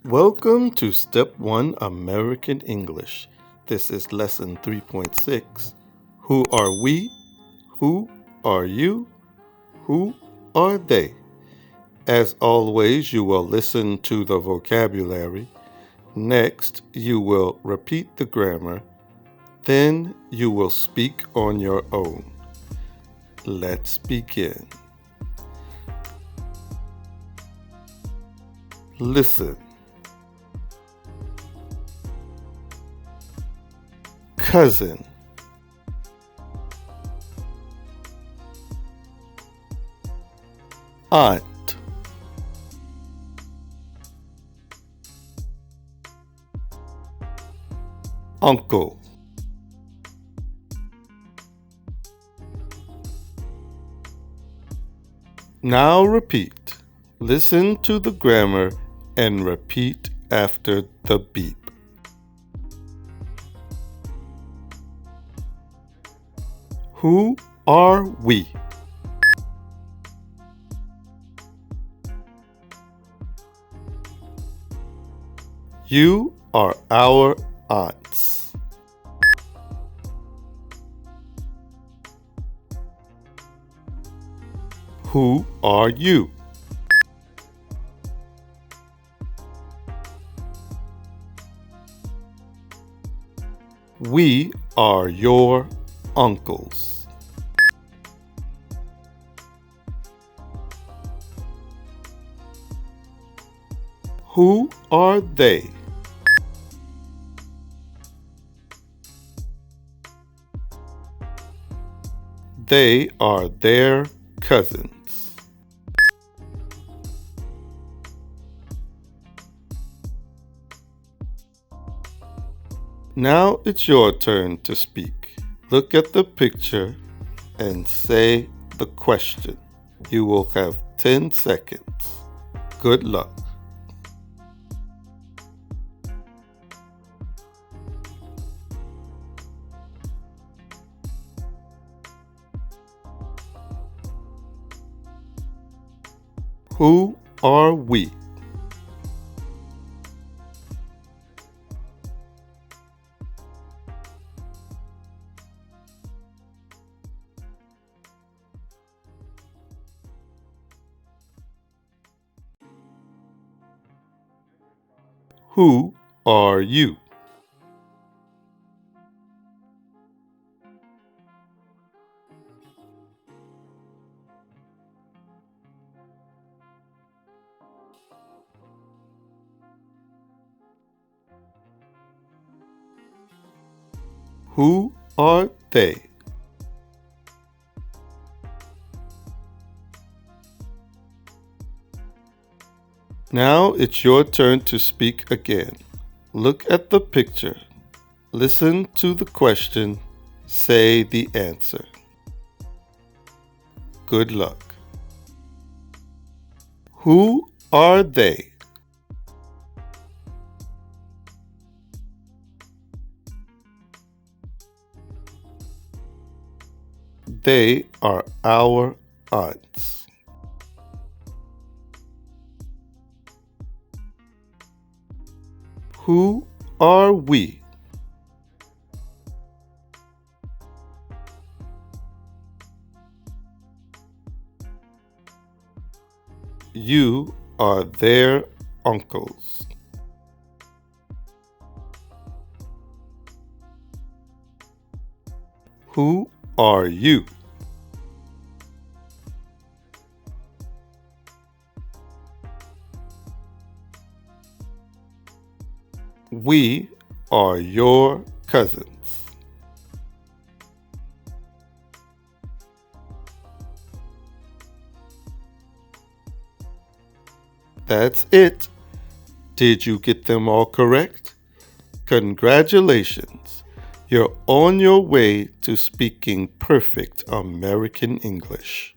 Welcome to Step 1 American English. This is Lesson 3.6. Who are we? Who are you? Who are they? As always, you will listen to the vocabulary. Next, you will repeat the grammar. Then you will speak on your own. Let's begin. Listen. Cousin. Aunt. Uncle. Now repeat. Listen to the grammar and repeat after the beep. Who are we? You are our aunts. Who are you? We are your uncles. Who are they? They are their cousins. Now it's your turn to speak. Look at the picture and say the question. You will have 10 seconds. Good luck. Who are we? Who are you? Who are they? Now it's your turn to speak again. Look at the picture. Listen to the question. Say the answer. Good luck. Who are they? They are our aunts. Who are we? You are their uncles. Who are you? We are your cousins. That's it. Did you get them all correct? Congratulations. You're on your way to speaking perfect American English.